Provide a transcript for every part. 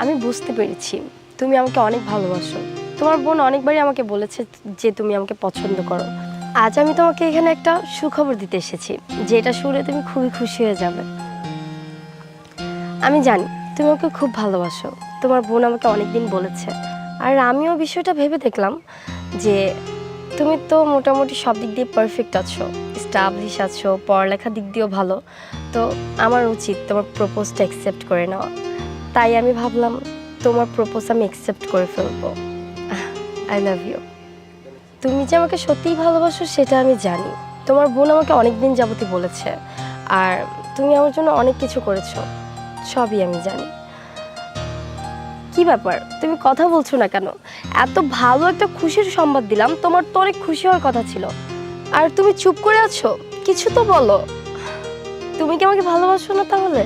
আমি বুঝতে পেরেছি তুমি আমাকে অনেক ভালোবাসো। তোমার বোন অনেকবারই আমাকে বলেছে যে তুমি আমাকে পছন্দ করো। আজ আমি তোমাকে এখানে একটা সুখবর দিতে এসেছি, যেটা শুনে তুমি খুবই খুশি হয়ে যাবে। আমি জানি তুমি আমাকে খুব ভালোবাসো, তোমার বোন আমাকে অনেকদিন বলেছে। আর আমিও বিষয়টা ভেবে দেখলাম যে তুমি তো মোটামুটি সব দিক দিয়ে পারফেক্ট আছো, স্টাবলিশ আছো, পড়ালেখার দিক দিয়েও ভালো। তো আমার উচিত তোমার প্রপোজটা অ্যাকসেপ্ট করে নেওয়া। তাই আমি ভাবলাম তোমার প্রপোজ আমি অ্যাকসেপ্ট করে ফেলবো। I love you. তুমি যে আমাকে সত্যিই ভালোবাসো সেটা আমি জানি। তোমার বোন আমাকে অনেক দিন যাবতই বলেছে, আর তুমি আমার জন্য অনেক কিছু করেছো, সবই আমি জানি। কি ব্যাপার, তুমি কথা বলছো না কেন? এত ভালো একটা খুশির সংবাদ দিলাম, তোমার তো অনেক খুশি হওয়ার কথা ছিল, আর তুমি চুপ করে আছো। কিছু তো বলো। তুমি কি আমাকে ভালোবাসো না তাহলে?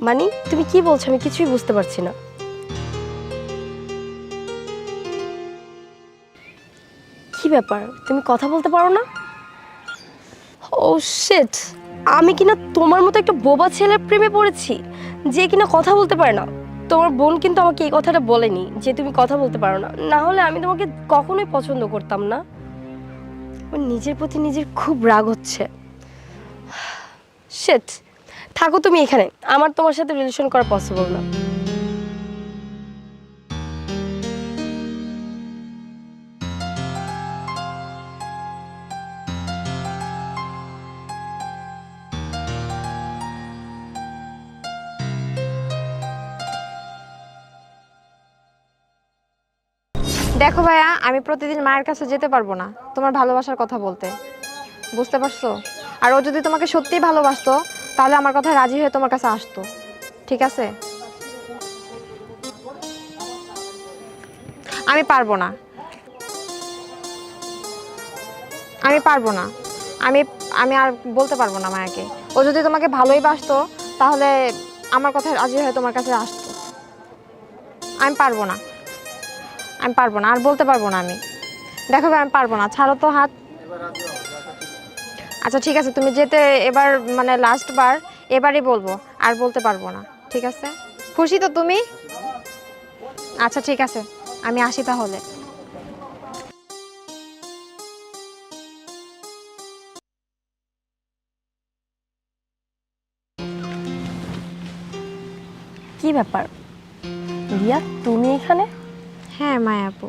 মানে তুমি কি বলছো? আমি কিছুই বুঝতে পারছি না। কি ব্যাপার, তুমি কথা বলতে পারো না? ও শিট, আমি কিনা তোমার মতো একটা বোবা ছেলের প্রেমে পড়েছি যে কিনা কথা বলতে পারে না। তোমার বোন কিন্তু আমাকে এই কথাটা বলেনি যে তুমি কথা বলতে পারো না, না হলে আমি তোমাকে কখনোই পছন্দ করতাম না। আমার নিজের প্রতি নিজের খুব রাগ হচ্ছে। শিট, থাকো তুমি এখানে, আমার তোমার সাথে রিলেশন করা পসিবল না। দেখো ভাইয়া, আমি প্রতিদিন মায়ের কাছে যেতে পারবো না তোমার ভালোবাসার কথা বলতে, বুঝতে পারছো? আর ও যদি তোমাকে সত্যিই ভালোবাসতো তাহলে আমার কথায় রাজি হয়ে তোমার কাছে আসতো, ঠিক আছে? আমি পারবো না, আমি পারবো না, আমি আমি আর বলতে পারবো না মায়াকে। ও যদি তোমাকে ভালোই বাসতো তাহলে আমার কথায় রাজি হয়ে তোমার কাছে আসতো। আমি পারবো না, আমি পারবো না, আর বলতে পারবো না আমি। দেখো ভাই, আমি পারবো না, ছাড়ো তো হাত। আচ্ছা ঠিক আছে, তুমি যেতে এবার মানে লাস্ট বার, এবারই বলবো, আর বলতে পারবো না, ঠিক আছে? খুশি তো তুমি? আচ্ছা ঠিক আছে, আমি আসি তাহলে। কি ব্যাপার রিয়া, তুমি এখানে? হ্যাঁ মায়া আপু।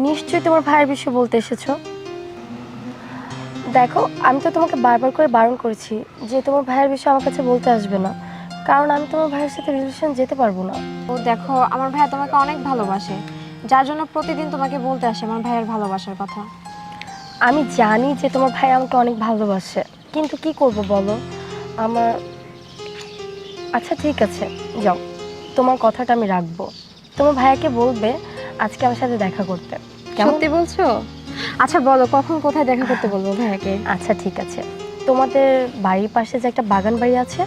নিশ্চয়ই তোমার ভাইয়ের বিষয়ে বলতে এসেছো। দেখো, আমি তো তোমাকে বারবার করে বারণ করেছি যে তোমার ভাইয়ের বিষয়ে আমার কাছে বলতে আসবে না, কারণ আমি তোমার ভাইয়ের সাথে রিলেশন যেতে পারবো না। ও দেখো, আমার ভাইয়া তোমাকে অনেক ভালোবাসে, যার জন্য প্রতিদিন তোমাকে বলতে আসে আমার ভাইয়ের ভালোবাসার কথা। আমি জানি যে তোমার ভাই আমাকে অনেক ভালোবাসে, কিন্তু কি করব বলো আমার। আচ্ছা ঠিক আছে, যাও, তোমার কথাটা আমি রাখবো। তোমার ভাইয়াকে বলবে আজকে আমার সাথে দেখা করতে, কেমন? সত্যি বলছো? আচ্ছা বলো, কখন কোথায় দেখা করতে বলবো ভাইয়াকে? আচ্ছা ঠিক আছে, তোমাদের বাড়ির পাশে যে একটা বাগান বাড়ি আছে,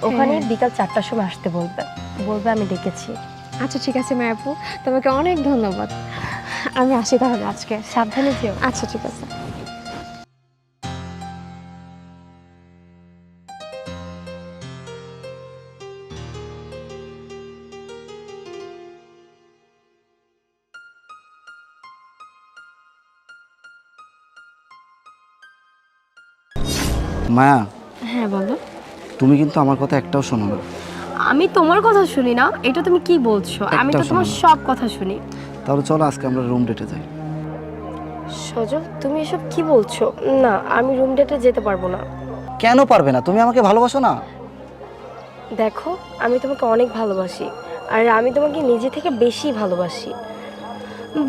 ওখানে হ্যাঁ। বিকাল 4টার সময় আসতে বলবে, বলবে আমি ডেকেছি। আচ্ছা ঠিক আছে মায়া আপু, তোমাকে অনেক ধন্যবাদ। আমি আসি তাহলে আজকে। সাবধানে যেও। আচ্ছা ঠিক আছে। মায়া, হ্যাঁ বলো। তুমি কিন্তু আমার কথা একটাও শোনো না। আমি তোমার কথা শুনি না, এটা তুমি কি বলছো? আমি তো একটাও শোনো তোমার না। সব কথা শুনি। তাহলে চলো আজকে আমরা রুম ডেটে যাই। সজল, তুমি এসব কি বলছো? না, আমি রুম ডেটে যেতে পারবো না। কেন পারবে না? তুমি আমাকে ভালোবাসো না? দেখো, আমি তোমাকে অনেক ভালোবাসি, আর আমি তোমাকে নিজে থেকে বেশি ভালোবাসি।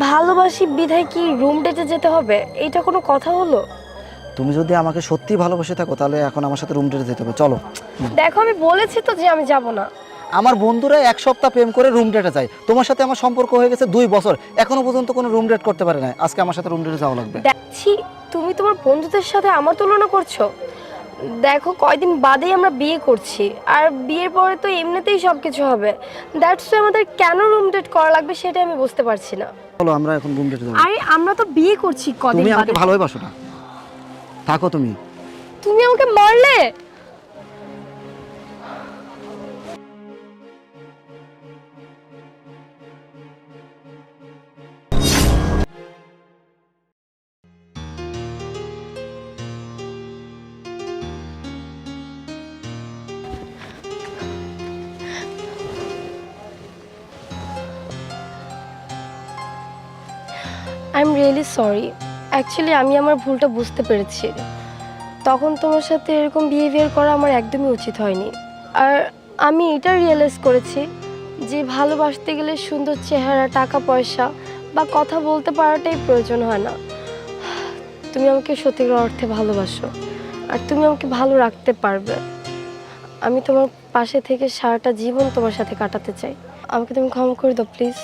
ভালোবাসি বিধায় কি রুম ডেটে যেতে হবে? এটা কোনো কথা হলো? তুমি যদি আমাকে সত্যি ভালোবাসে থাকো তাহলে এখন আমার সাথে রুম ডেটে যেতে হবে, চলো। দেখো, আমি বলেছি তো যে আমি যাব না। আমার বন্ধুরা 1 সপ্তাহ প্রেম করে রুম ডেটে যায়, তোমার সাথে আমার সম্পর্ক হয়ে গেছে 2 বছর, এখনো পর্যন্ত কোনো রুম ডেট করতে পারে না। আজকে আমার সাথে রুম ডেটে যাওয়া লাগবে। দেখছি তুমি তোমার বন্ধুদের সাথে আমার তুলনা করছো। দেখো, কয়দিন বাদেই আমরা বিয়ে করছি, আর বিয়ের পরে তো এমনিতেই সব কিছু হবে। দ্যাটস আমাদের কেন রুম ডেট করা লাগবে সেটা আমি বুঝতে পারছি না। চলো আমরা এখন রুম ডেটে যাবো। আরে আমরা তো বিয়ে করছি কদিন তুমি আমাকে বাদে। ভালোবাসো না? থাকো তুমি। তুমি আমাকে মারলে? I am really sorry. Actually আমি আমার ভুলটা বুঝতে পেরেছি। তখন তোমার সাথে এরকম বিহেভিয়ার করা আমার একদমই উচিত হয়নি। আর আমি এটা রিয়েলাইজ করেছি যে ভালোবাসতে গেলে সুন্দর চেহারা, টাকা পয়সা বা কথা বলতে পারাটাই প্রয়োজন হয় না। তুমি আমাকে সত্যিকার অর্থে ভালোবাসো, আর তুমি আমাকে ভালো রাখতে পারবে। আমি তোমার পাশে থেকে সারাটা জীবন তোমার সাথে কাটাতে চাই। আমাকে তুমি ক্ষমা করে দাও প্লিজ।